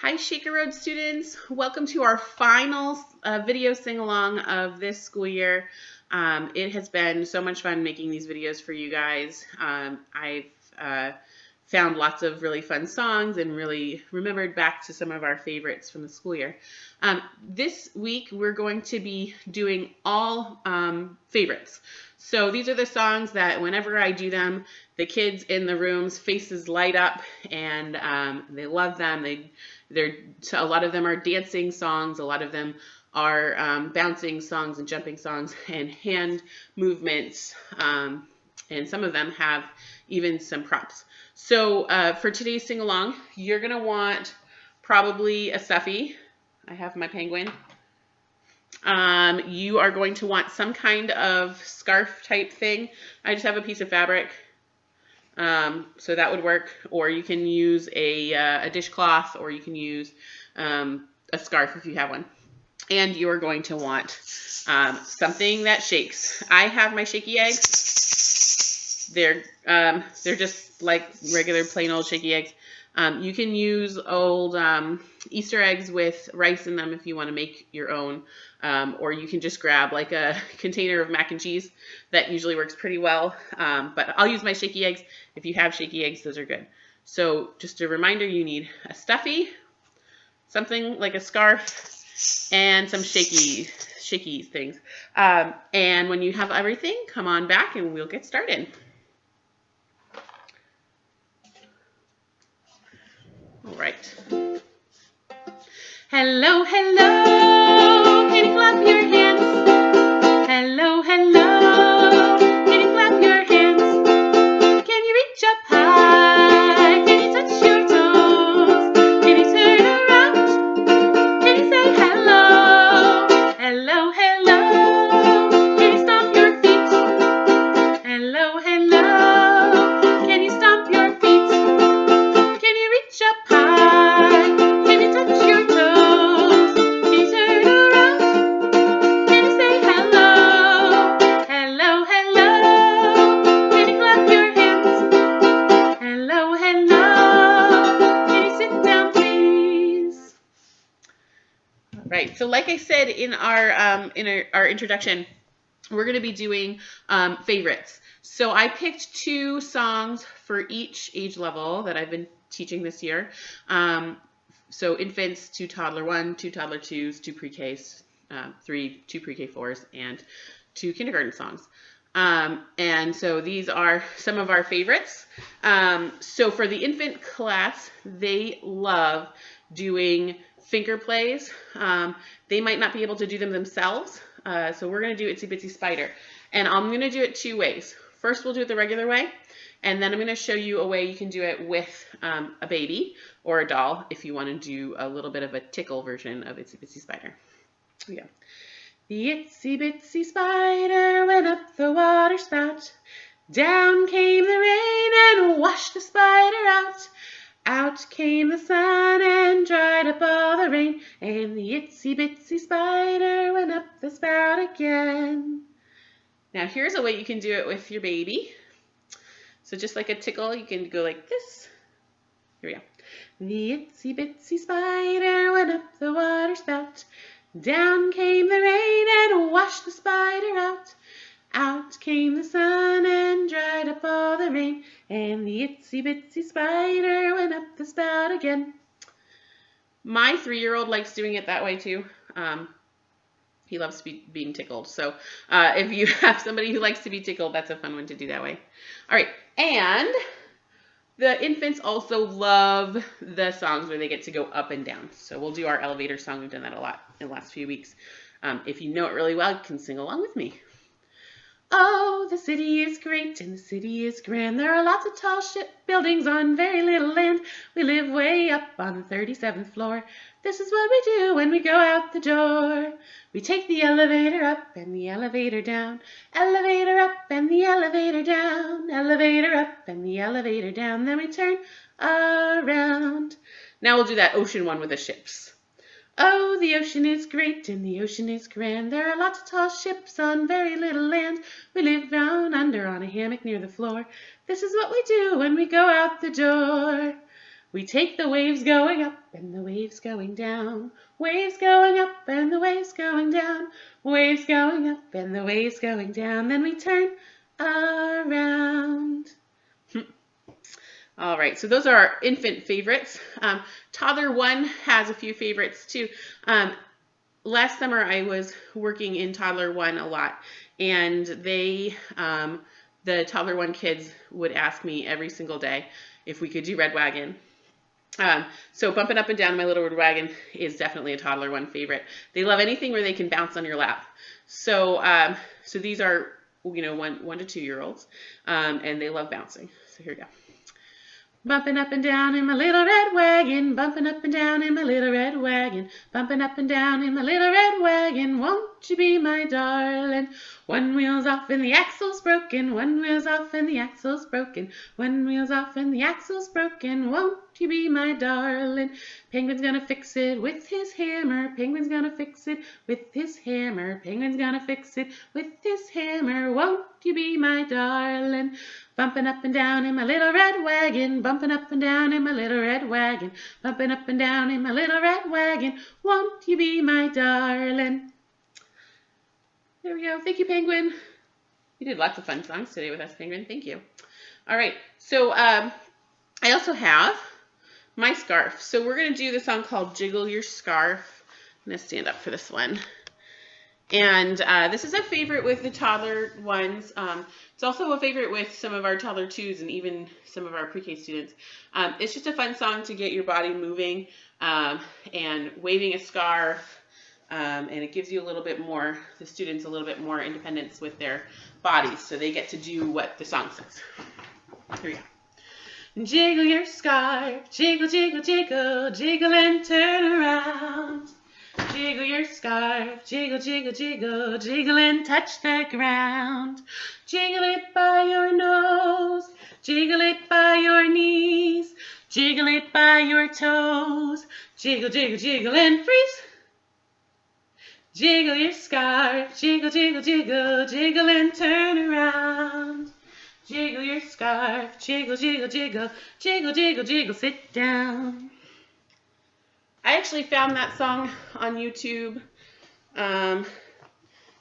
Hi Shaker Road students, welcome to our final video sing-along of this school year. It has been so much fun making these videos for you guys. I've found lots of really fun songs and really remembered back to some of our favorites from the school year. This week we're going to be doing all favorites. So these are the songs that whenever I do them, the kids in the room's faces light up and they love them. A lot of them are dancing songs, a lot of them are bouncing songs and jumping songs and hand movements, and some of them have even some props. So for today's sing-along, you're going to want probably a stuffy. I have my penguin. You are going to want some kind of scarf type thing. I just have a piece of fabric, so that would work. Or you can use a dishcloth, or you can use a scarf if you have one. And you are going to want something that shakes. I have my Shaky Eggs. They're just like regular plain old Shaky Eggs. You can use old Easter eggs with rice in them if you want to make your own, or you can just grab like a container of mac and cheese. That usually works pretty well, but I'll use my Shaky Eggs. If you have Shaky Eggs, those are good. So just a reminder, you need a stuffy, something like a scarf, and some shaky things. And when you have everything, come on back and we'll get started. All right. Hello, hello, can you clap your hands? Hello, hello, can you clap your hands? Can you reach up high? Can you touch your toes? Can you turn around? Can you say hello? Hello, hello, can you stomp your feet? Hello, hello, can you stomp your feet? Can you reach up high? Can you touch your toes? Can you turn around? Can you say hello? Hello, hello, can you clap your hands? Hello, hello, can you sit down please? All right, so like I said in our introduction, we're going to be doing favorites. So I picked 2 songs for each age level that I've been teaching this year. So infants, 2 toddler 1, 2 toddler 2s, 2 pre-Ks, 2 pre-K 4s, and 2 kindergarten songs. And so these are some of our favorites. So for the infant class, they love doing finger plays. They might not be able to do them themselves. So we're going to do Itsy-Bitsy Spider. And I'm going to do it 2 ways. First, we'll do it the regular way. And then I'm going to show you a way you can do it with a baby or a doll if you want to do a little bit of a tickle version of Itsy-Bitsy Spider. Here we go. The itsy-bitsy spider went up the water spout. Down came the rain and washed the spider out. Out came the sun and dried up all the rain. And the itsy-bitsy spider went up the spout again. Now here's a way you can do it with your baby. So just like a tickle, you can go like this. Here we go. The itsy-bitsy spider went up the water spout. Down came the rain and washed the spider out. Out came the sun and dried up all the rain. And the itsy-bitsy spider went up the spout again. My 3-year-old likes doing it that way too. He loves being tickled. So if you have somebody who likes to be tickled, that's a fun one to do that way. All right, and the infants also love the songs where they get to go up and down. So we'll do our elevator song. We've done that a lot in the last few weeks. If you know it really well, you can sing along with me. Oh, the city is great and the city is grand. There are lots of tall buildings on very little land. We live way up on the 37th floor. This is what we do when we go out the door. We take the elevator up and the elevator down. Elevator up and the elevator down. Elevator up and the elevator down. Then we turn around. Now we'll do that ocean one with the ships. Oh, the ocean is great and the ocean is grand. There are lots of tall ships on very little land. We live down under on a hammock near the floor. This is what we do when we go out the door. We take the waves going up and the waves going down. Waves going up and the waves going down. Waves going up and the waves going down. Then we turn around. All right, so those are our infant favorites. Toddler 1 has a few favorites too. Last summer I was working in Toddler 1 a lot, and the Toddler 1 kids would ask me every single day if we could do Red Wagon. So Bumping Up and Down My Little Red Wagon is definitely a Toddler 1 favorite. They love anything where they can bounce on your lap. So so these are, you know, 1 to 2-year-olds, and they love bouncing. So here we go. Bumping up and down in my little red wagon, bumping up and down in my little red wagon, bumping up and down in my little red wagon, won't you be my darling? One wheel's off and the axle's broken, one wheel's off and the axle's broken, one wheel's off and the axle's broken, won't you be my darling? Penguin's gonna fix it with his hammer, penguin's gonna fix it with his hammer, penguin's gonna fix it with his hammer, won't you be my darling? Bumping up and down in my little red wagon, bumping up and down in my little red wagon, bumping up and down in my little red wagon, won't you be my darling? There we go. Thank you, Penguin. You did lots of fun songs today with us, Penguin. Thank you. All right. So I also have my scarf. So we're going to do the song called Jiggle Your Scarf. I'm going to stand up for this one. And this is a favorite with the toddler ones. It's also a favorite with some of our toddler 2s and even some of our pre-K students. It's just a fun song to get your body moving and waving a scarf. And it gives you a little bit more, the students a little bit more independence with their bodies, so they get to do what the song says. Here we go. Jiggle your scarf, jiggle, jiggle, jiggle, jiggle and turn around. Jiggle your scarf, jiggle, jiggle, jiggle, jiggle and touch the ground. Jiggle it by your nose, jiggle it by your knees, jiggle it by your toes. Jiggle, jiggle, jiggle and freeze. Jiggle your scarf, jiggle, jiggle, jiggle, jiggle and turn around. Jiggle your scarf, jiggle, jiggle, jiggle, jiggle, jiggle, jiggle, sit down. I actually found that song on YouTube.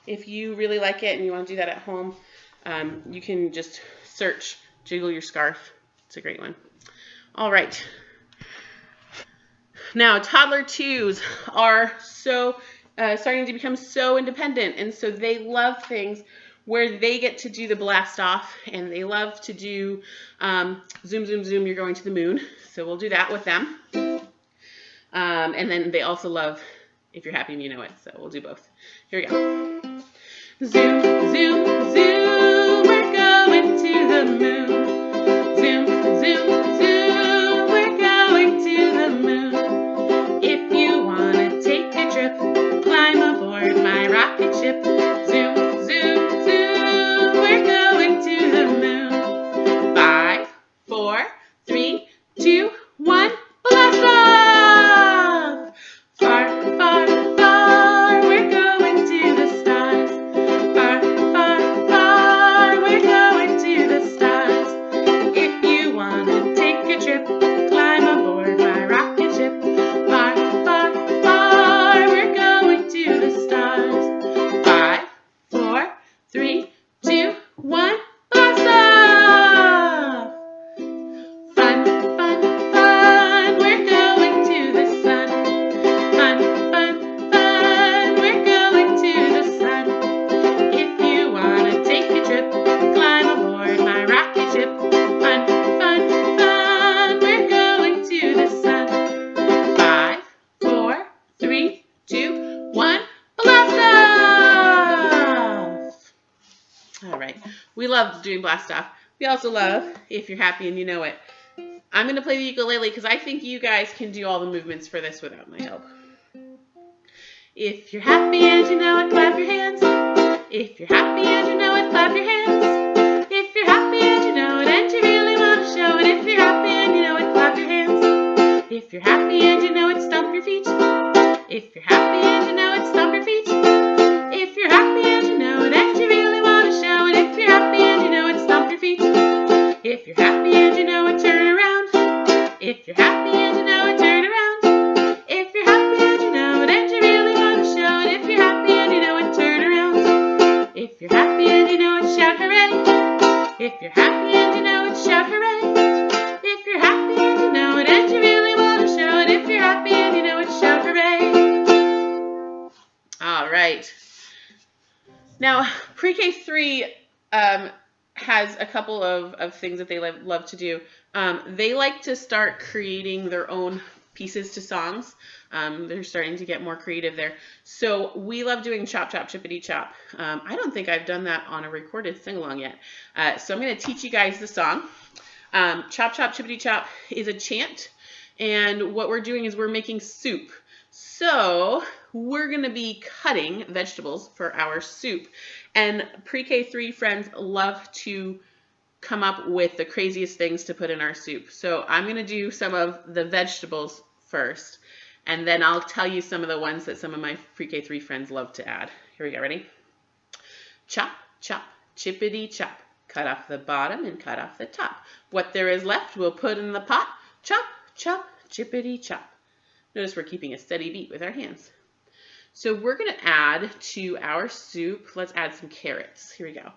If you really like it and you want to do that at home, you can just search Jiggle Your Scarf. It's a great one. All right. Now, toddler 2s are starting to become so independent, and so they love things where they get to do the blast off, and they love to do zoom, zoom, zoom, you're going to the moon. So we'll do that with them. And then they also love If You're Happy and You Know It, so we'll do both. Here we go. Zoom, zoom, zoom, we're going to the moon. Zoom, zoom, zoom, we're going to the moon. If you want to take a trip, climb aboard my rocket ship. Zoom, zoom, zoom, we're going to the moon. 5, 4, 3, 2, 1, blast off! Far, far, far, we're going to the stars. Far, far, far, we're going to the stars. If you want to take a trip, climb aboard my rocket ship. Far, far, far, we're going to the stars. 5, 4, 3, 2, 1, blast off! Fun, fun, fun, we're going to the sun. Fun, fun, fun, we're going to the sun. If you want to take a trip, climb aboard my rocket ship. Fun, fun, fun, we're going to the sun. 5, 4, 3, 2, 1, blast off! All right, we love doing blast off. We also love If You're Happy and You Know It. I'm going to play the ukulele because I think you guys can do all the movements for this without my help. If you're happy and you know it, clap your hands. If you're happy and you know it, clap your hands. If you're happy and you know it and you really want to show it, if you're happy and you know it, clap your hands. If you're happy and you know it, stomp your feet. If you're happy and you know it, stomp your feet. If you're happy and you know it and you really want to show it, if you're happy and you know it, stomp your feet. If you're happy and you know it, turn around. If you're happy Now, pre-K 3 has a couple of things that they love to do. They like to start creating their own pieces to songs. They're starting to get more creative there. So we love doing Chop Chop Chippity Chop. I don't think I've done that on a recorded sing-along yet. So I'm going to teach you guys the song. Chop Chop Chippity Chop is a chant. And what we're doing is we're making soup. So we're going to be cutting vegetables for our soup. And pre-K 3 friends love to come up with the craziest things to put in our soup. So I'm going to do some of the vegetables first. And then I'll tell you some of the ones that some of my pre-K 3 friends love to add. Here we go. Ready? Chop, chop, chippity chop. Cut off the bottom and cut off the top. What there is left we'll put in the pot. Chop, chop, chippity chop. Notice we're keeping a steady beat with our hands. So we're going to add to our soup, let's add some carrots. Here we go.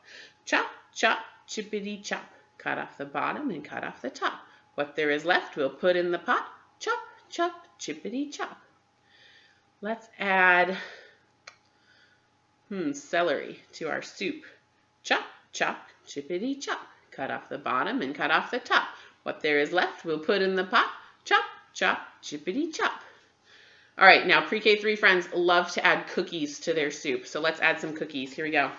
Chop, chop, chippity chop. Cut off the bottom and cut off the top. What there is left we'll put in the pot. Chop, chop, chippity chop. Let's add celery to our soup. Chop, chop, chippity chop. Cut off the bottom and cut off the top. What there is left we'll put in the pot. Chop, chop, chippity chop. All right, now pre-K 3 friends love to add cookies to their soup. So let's add some cookies. Here we go.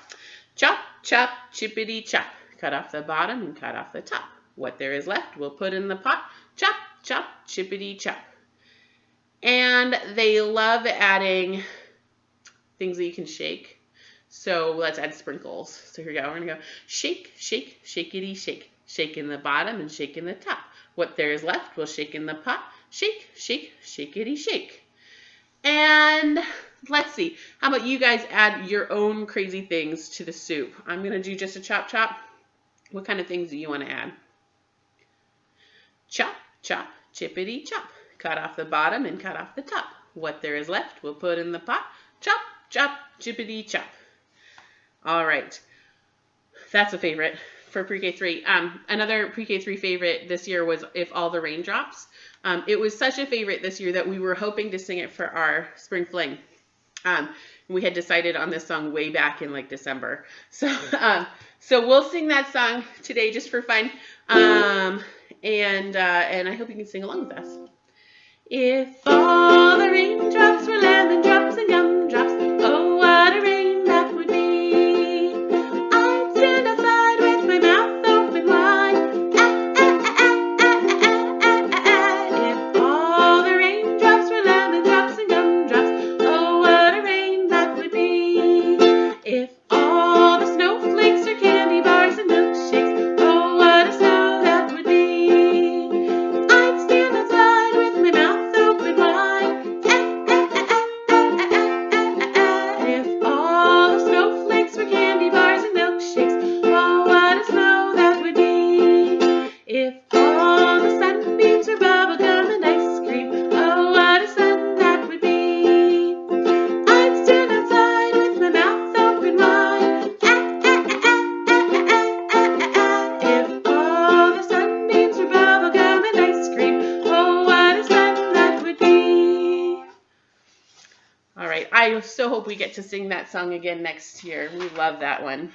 Chop, chop, chippity chop. Cut off the bottom and cut off the top. What there is left we'll put in the pot. Chop, chop, chippity chop. And they love adding things that you can shake. So let's add sprinkles. So here we go. We're going to go shake, shake, shakety shake. Shake in the bottom and shake in the top. What there is left we'll shake in the pot. Shake, shake, shakety shake. And let's see. How about you guys add your own crazy things to the soup? I'm going to do just a chop chop. What kind of things do you want to add? Chop, chop, chippity chop. Cut off the bottom and cut off the top. What there is left we'll put in the pot. Chop, chop, chippity chop. All right. That's a favorite for pre-K 3. Another pre-K 3 favorite this year was If All the Raindrops. It was such a favorite this year that we were hoping to sing it for our spring fling. We had decided on this song way back in like December. So we'll sing that song today just for fun. And I hope you can sing along with us. If all the raindrops were lemon drops and gumdrops, oh, what a rain that would be. I'd stand outside with my mouth open wide. If all the raindrops were lemon drops and gumdrops, oh, what a rain that would be. If all the snowflakes were candy bars and milkshakes, oh, what a snow that would be. I'd stand outside with my mouth open wide. If all the snowflakes were candy bars and milkshakes, oh, what a snow that would be. If all the sunbeams were bubblegum and ice cream, oh, what a sun that would be. I'd stand outside with my mouth open wide. If all the sunbeams were bubblegum and ice cream, oh, what a sun that would be. All right, I so hope we get to sing that song again next year. We love that one.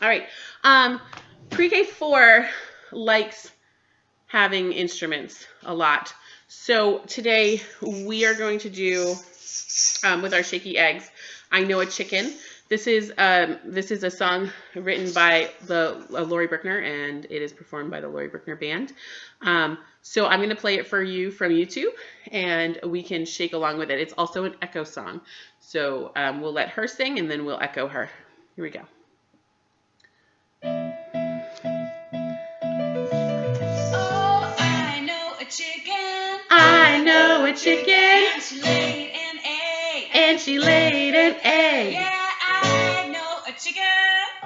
All right, pre-K 4 likes having instruments a lot. So today we are going to do, with our Shaky Eggs, I Know a Chicken. This is a song written by Lori Bruckner, and it is performed by the Lori Bruckner Band. So I'm going to play it for you from YouTube, and we can shake along with it. It's also an echo song. So we'll let her sing, and then we'll echo her. Here we go. Oh, I know a chicken. I know a chicken. And she laid an egg. And she laid an egg. Yeah, I know a chicken.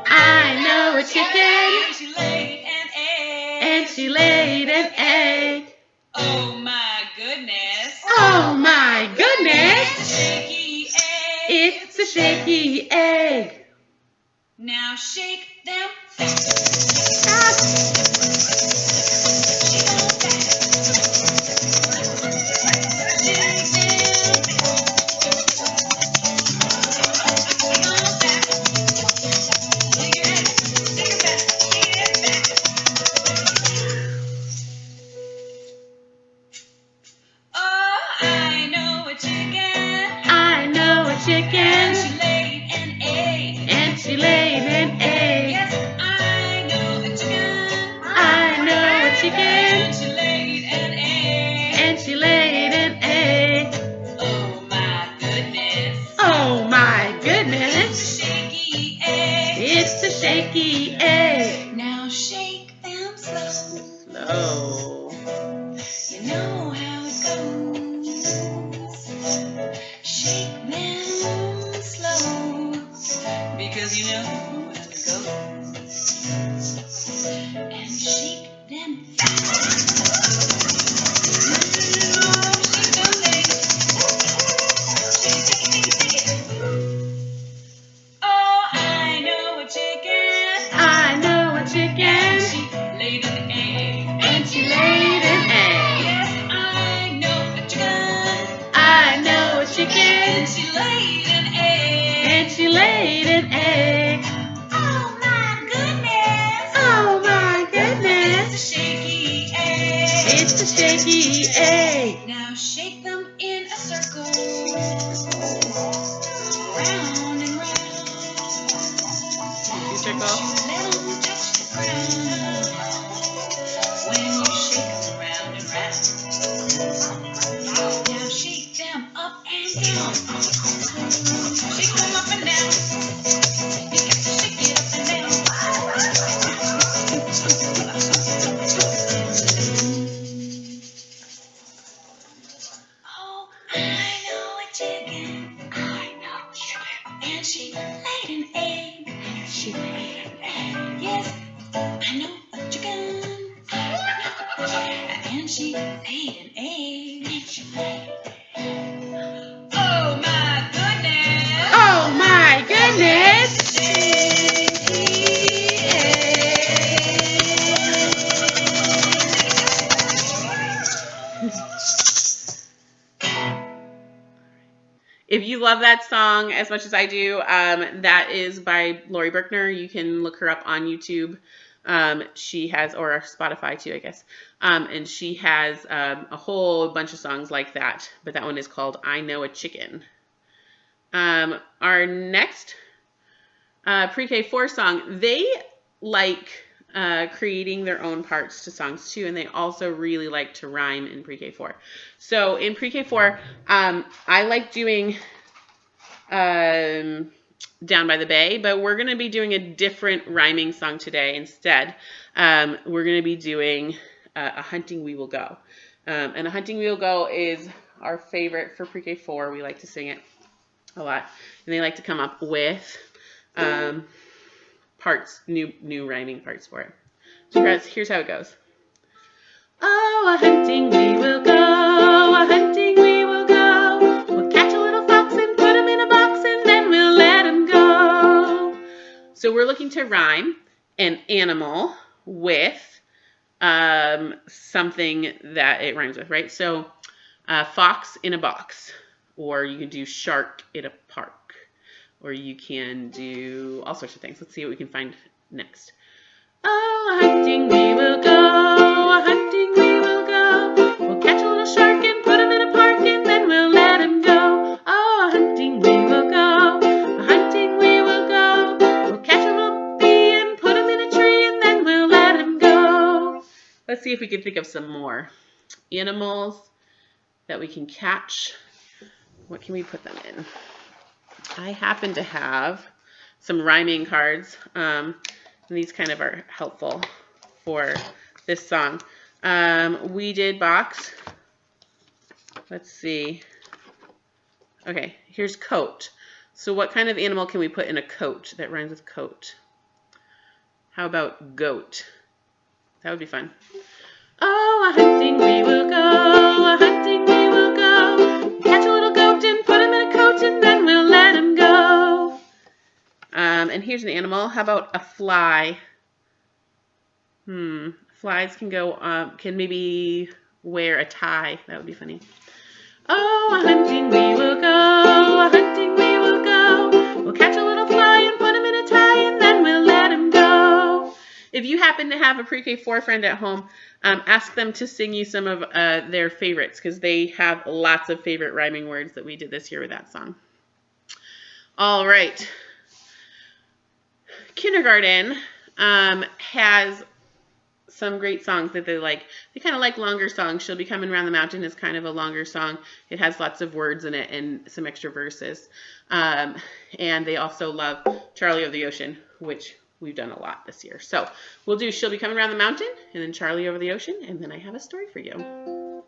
I know a chicken. And she laid an egg. And she laid an egg. Oh my goodness. Oh my goodness. It's a shaky egg. It's a shaky egg. Now shake them fast. Shake them fast. Shake them. Shake them fast. And she laid an egg. And she laid an egg. Oh my goodness. Oh my goodness. It's a shaky egg. It's a shaky egg. Now shake them in a circle. Round and round. You circle. Let them touch the ground. When you shake them round and round. Now shake them up and down. Shake them up and down. You got to shake it up and down. Oh, I know a chicken. I know a chicken. And she laid an egg. And she laid an egg. Yes, I know a chicken. And she laid an egg. And she laid an egg. Oh my goodness. Oh my goodness. Shaky If you love that song as much as I do, that is by Lori Berkner. You can look her up on YouTube. She has, or Spotify too, I guess. And she has a whole bunch of songs like that. But that one is called I Know a Chicken. Our next pre-K 4 song, they like creating their own parts to songs too, and they also really like to rhyme in pre-K 4. So in pre-K 4, I like doing Down by the Bay, but we're going to be doing a different rhyming song today instead. We're going to be doing A Hunting We Will Go. And A Hunting We Will Go is our favorite for pre-K 4. We like to sing it a lot, and they like to come up with parts, new rhyming parts for it. So here's how it goes. Oh, a hunting we will go, a hunting we will go. We'll catch a little fox and put him in a box, and then we'll let him go. So we're looking to rhyme an animal with something that it rhymes with, right? So fox in a box, or you can do shark in a park, or you can do all sorts of things. Let's see what we can find next. Oh, a hunting we will go, a hunting we will go. We'll catch a little shark and put him in a park, and then we'll let him go. Oh, a hunting we will go, a hunting we will go. We'll catch a little bee and put him in a tree, and then we'll let him go. Let's see if we can think of some more animals that we can catch. What can we put them in? I happen to have some rhyming cards. And these kind of are helpful for this song. We did box. Let's see. Okay, here's coat. So what kind of animal can we put in a coat that rhymes with coat? How about goat? That would be fun. Oh, a hunting we will go, a hunting we will go. Catch a little goat and put him in a coat, and then we'll let him go. And here's an animal. How about a fly? Flies can go, can maybe wear a tie. That would be funny. Oh, a hunting we will go, a hunting we will go. We'll catch a little fly and put him in a tie, and then we'll let him go. If you happen to have a pre-K 4 friend at home, ask them to sing you some of their favorites, because they have lots of favorite rhyming words that we did this year with that song. All right. Kindergarten has some great songs that they like. They kind of like longer songs. She'll Be Coming Round the Mountain is kind of a longer song. It has lots of words in it and some extra verses. And they also love Charlie Over the Ocean, which we've done a lot this year. So we'll do She'll Be Coming Round the Mountain, and then Charlie Over the Ocean, and then I have a story for you.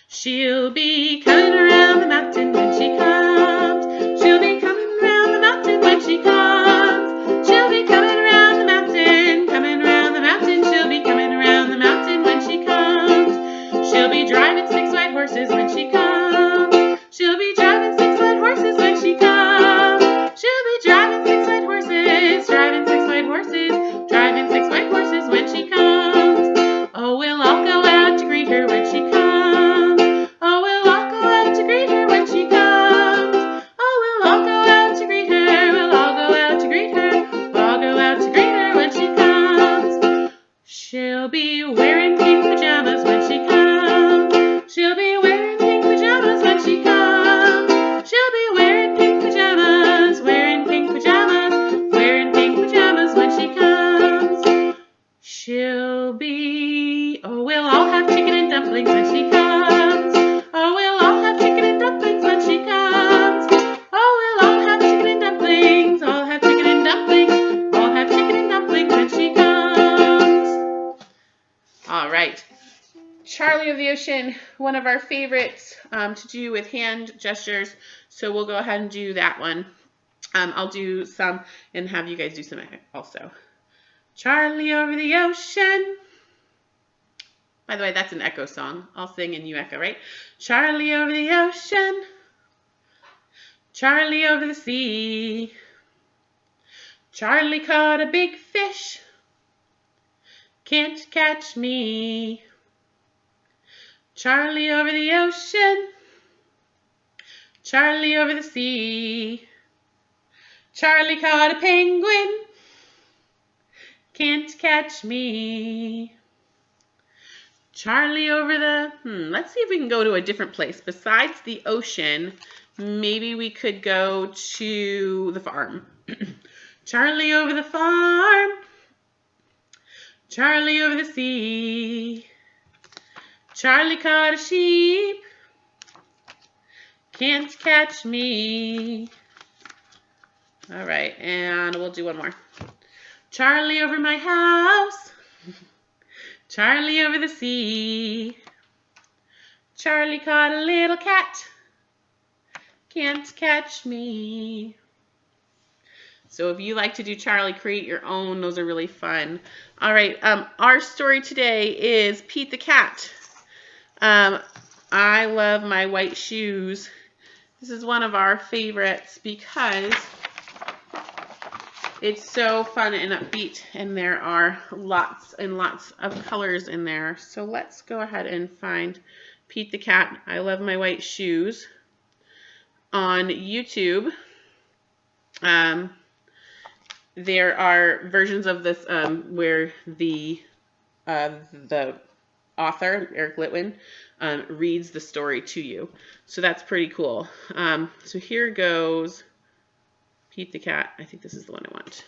She'll be coming around the mountain when she comes. She'll be coming round the mountain when she comes. She'll be coming around the mountain, coming around the mountain. She'll be coming around the mountain when she comes. She'll be driving 6 white horses when she comes. She'll be driving 6 white horses when she comes. She'll be driving 6 white horses, driving 6 white horses, driving 6 white horses when she comes. Oh, we'll all go out to greet her when she comes. Oh, we'll all go out to greet her when she comes. ocean, one of our favorites to do with hand gestures. So we'll go ahead and do that one. I'll do some and have you guys do some also. Charlie over the ocean. By the way, that's an echo song. I'll sing and you echo, right? Charlie over the ocean. Charlie over the sea. Charlie caught a big fish. Can't catch me. Charlie over the ocean. Charlie over the sea. Charlie caught a penguin. Can't catch me. Charlie over the, let's see if we can go to a different place. Besides the ocean, maybe we could go to the farm. Charlie over the farm. Charlie over the sea. Charlie caught a sheep. Can't catch me. All right, and we'll do one more. Charlie over my house. Charlie over the sea. Charlie caught a little cat. Can't catch me. So if you like to do Charlie, create your own. Those are really fun. All right, our story today is Pete the Cat. I love my white shoes. This is one of our favorites because it's so fun and upbeat, and there are lots and lots of colors in there. So let's go ahead and find Pete the Cat, I Love My White Shoes on YouTube. There are versions of this where the author, Eric Litwin, reads the story to you. So that's pretty cool. So here goes Pete the Cat. I think this is the one I want.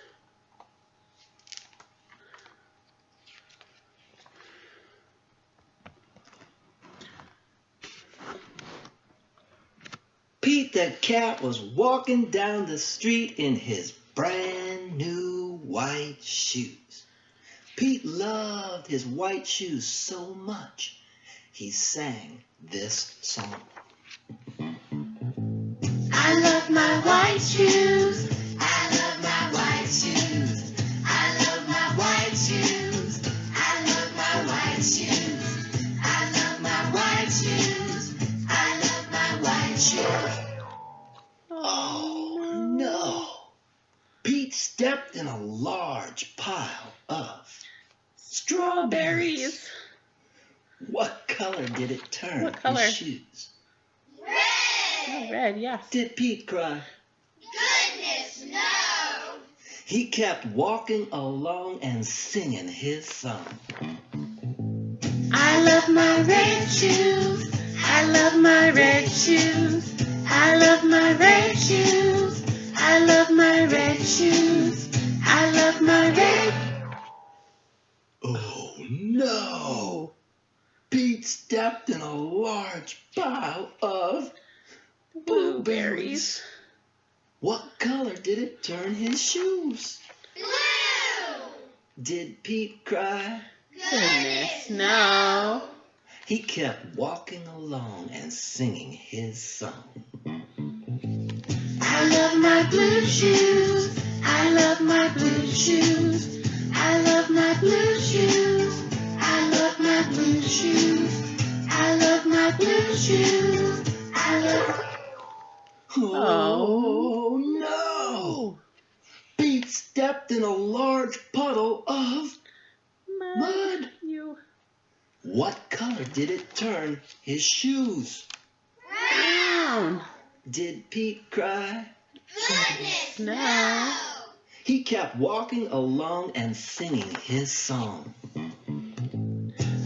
Pete the Cat was walking down the street in his brand new white shoes. Pete loved his white shoes so much, he sang this song. I love my white shoes. I love my white shoes. I love my white shoes. I love my white shoes. I love my white shoes. I love my white shoes. Oh no! Pete stepped in a large pile of strawberries. What color did it turn What color? his shoes? Oh, red, yes. Did Pete cry? Goodness, no! He kept walking along and singing his song. I love my red shoes. I love my red shoes. I love my red shoes. I love my red shoes. I love my red. Oh no! Pete stepped in a large pile of blueberries. What color did it turn his shoes? Blue! Did Pete cry? Goodness, no. He kept walking along and singing his song. I love my blue shoes. I love my blue shoes. I love my blue shoes. I love my blue shoes. I love my blue shoes. I love. Oh no! Pete stepped in a large puddle of mud. You. What color did it turn his shoes? Brown. Did Pete cry? Goodness, no! He kept walking along and singing his song.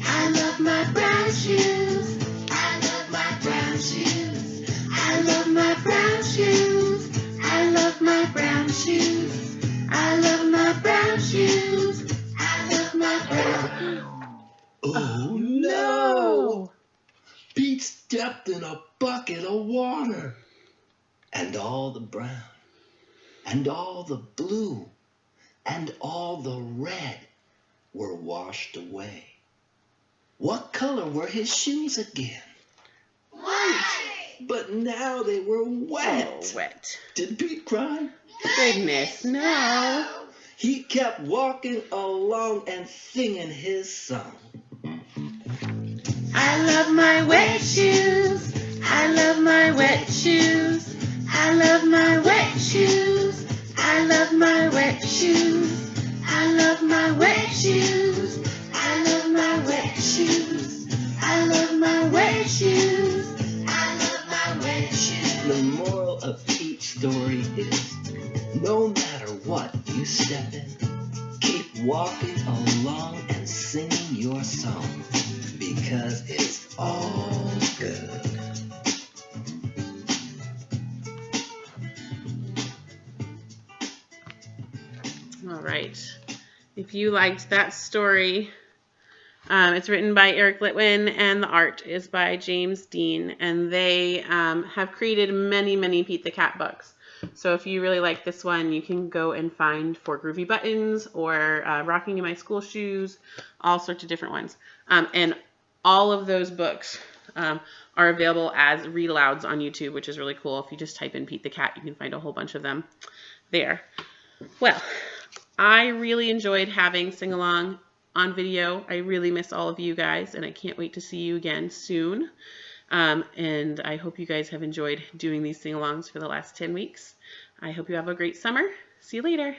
I love my brown shoes. I love my brown shoes. I love my brown shoes. I love my brown shoes. I love my brown shoes. I love my brown. Oh no! Pete stepped in a bucket of water. And all the brown, and all the blue, and all the red were washed away. What color were his shoes again? White. But now they were wet. Oh, wet. Did Pete cry? Goodness, no. He kept walking along and singing his song. I love my wet shoes. I love my wet shoes. I love my wet shoes. I love my wet shoes. I love my wet shoes. I love my wet shoes. I love my wet shoes. I love my wet shoes. The moral of each story is, no matter what you step in, keep walking along and singing your song, because it's all good. All right. If you liked that story, it's written by Eric Litwin and the art is by James Dean. And they have created many, many Pete the Cat books. So if you really like this one, you can go and find For Groovy Buttons or Rocking in My School Shoes, all sorts of different ones. And all of those books are available as read alouds on YouTube, which is really cool. If you just type in Pete the Cat, you can find a whole bunch of them there. Well, I really enjoyed having Sing Along on video. I really miss all of you guys, and I can't wait to see you again soon. And I hope you guys have enjoyed doing these sing-alongs for the last 10 weeks. I hope you have a great summer. See you later.